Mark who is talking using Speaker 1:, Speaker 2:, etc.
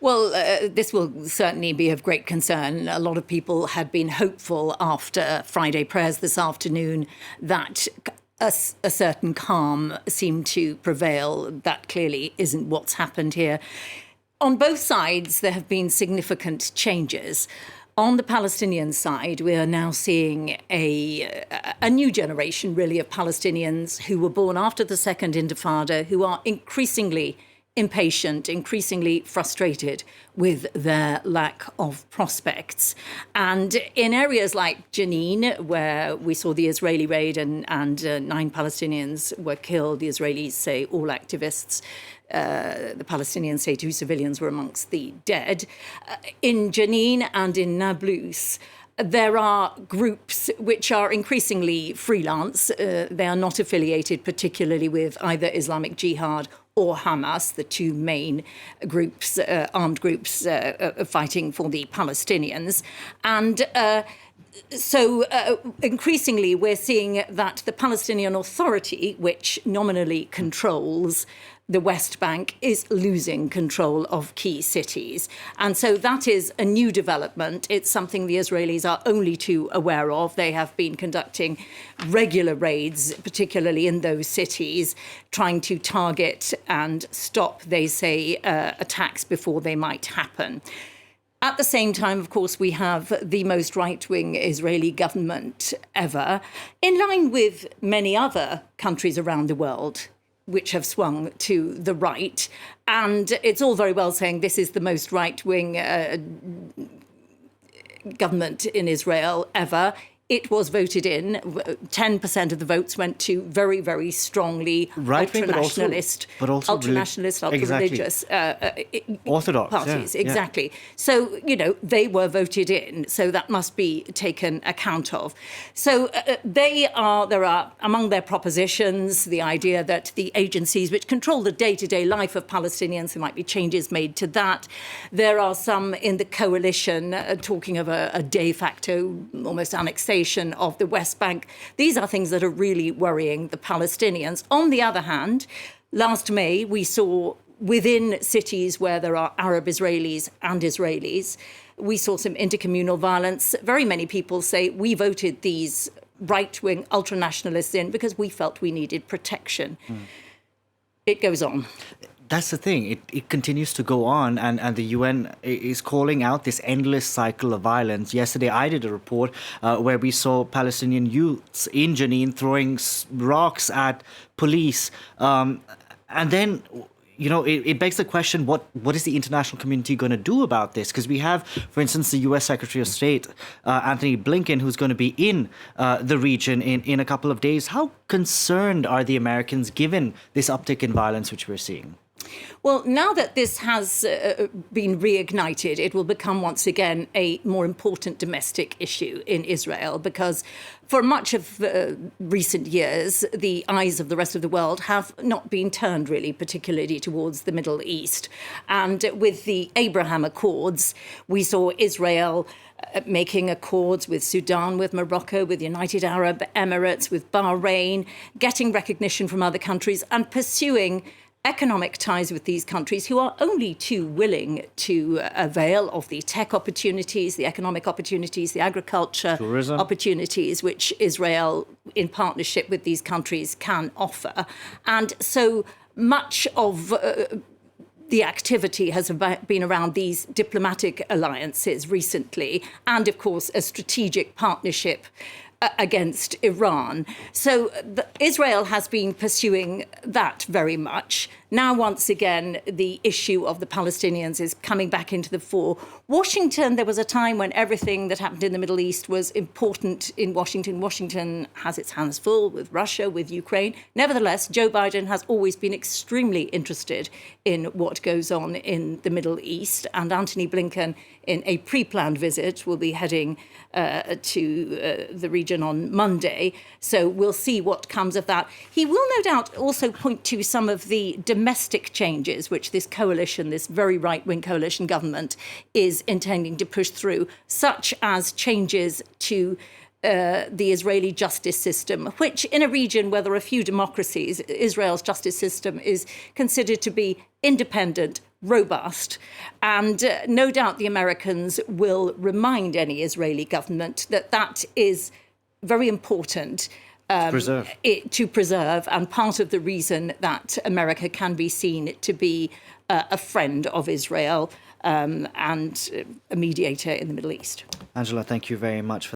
Speaker 1: Well, this will certainly be of great concern. A lot of people had been hopeful after Friday prayers this afternoon that a certain calm seemed to prevail. That clearly isn't what's happened here. On both sides, there have been significant changes. On the Palestinian side, we are now seeing a new generation, really, of Palestinians who were born after the Second Intifada, who are increasingly impatient, increasingly frustrated with their lack of prospects. And in areas like Jenin, where we saw the Israeli raid and 9 Palestinians were killed, the Israelis say all activists, the Palestinians say 2 civilians were amongst the dead. In Jenin and in Nablus, there are groups which are increasingly freelance. They are not affiliated particularly with either Islamic Jihad or Hamas, the 2 main groups, armed groups fighting for the Palestinians. And so increasingly we're seeing that the Palestinian Authority, which nominally controls the West Bank, is losing control of key cities. And so that is a new development. It's something the Israelis are only too aware of. They have been conducting regular raids, particularly in those cities, trying to target and stop, they say, attacks before they might happen. At the same time, of course, we have the most right-wing Israeli government ever, in line with many other countries around the world which have swung to the right. And it's all very well saying this is the most right-wing government in Israel ever. It was voted in. 10% of the votes went to very, very strongly ultra-nationalist, ultra-religious
Speaker 2: Orthodox
Speaker 1: parties. Exactly. So, they were voted in. So that must be taken account of. So there are, among their propositions, the idea that the agencies which control the day-to-day life of Palestinians, there might be changes made to that. There are some in the coalition talking of a de facto, almost annexation of the West Bank. These are things that are really worrying the Palestinians. On the other hand, last May, we saw within cities where there are Arab Israelis and Israelis, we saw some intercommunal violence. Very many people say we voted these right-wing ultranationalists in because we felt we needed protection. It goes on.
Speaker 2: That's the thing. It continues to go on, and the UN is calling out this endless cycle of violence. Yesterday, I did a report where we saw Palestinian youths in Jenin throwing rocks at police. And then, it begs the question, what is the international community going to do about this? Because we have, for instance, the U.S. Secretary of State, Anthony Blinken, who's going to be in the region in a couple of days. How concerned are the Americans given this uptick in violence which we're seeing?
Speaker 1: Well, now that this has been reignited, it will become once again a more important domestic issue in Israel, because for much of recent years, the eyes of the rest of the world have not been turned really particularly towards the Middle East. And with the Abraham Accords, we saw Israel making accords with Sudan, with Morocco, with the United Arab Emirates, with Bahrain, getting recognition from other countries and pursuing economic ties with these countries who are only too willing to avail of the tech opportunities, the economic opportunities, the agriculture
Speaker 2: tourism
Speaker 1: opportunities which Israel, in partnership with these countries, can offer. And so much of the activity has been around these diplomatic alliances recently, and of course a strategic partnership against Iran. So Israel has been pursuing that very much. Now, once again, the issue of the Palestinians is coming back into the fore. Washington, there was a time when everything that happened in the Middle East was important in Washington. Washington has its hands full with Russia, with Ukraine. Nevertheless, Joe Biden has always been extremely interested in what goes on in the Middle East. And Antony Blinken, in a pre-planned visit, will be heading to the region on Monday. So we'll see what comes of that. He will no doubt also point to some of the domestic changes which this coalition, this very right-wing coalition government, is intending to push through, such as changes to the Israeli justice system, which in a region where there are few democracies, Israel's justice system is considered to be independent, robust. And no doubt the Americans will remind any Israeli government that that is very important to preserve, and part of the reason that America can be seen to be a friend of Israel and a mediator in the Middle East.
Speaker 2: Angela, thank you very much for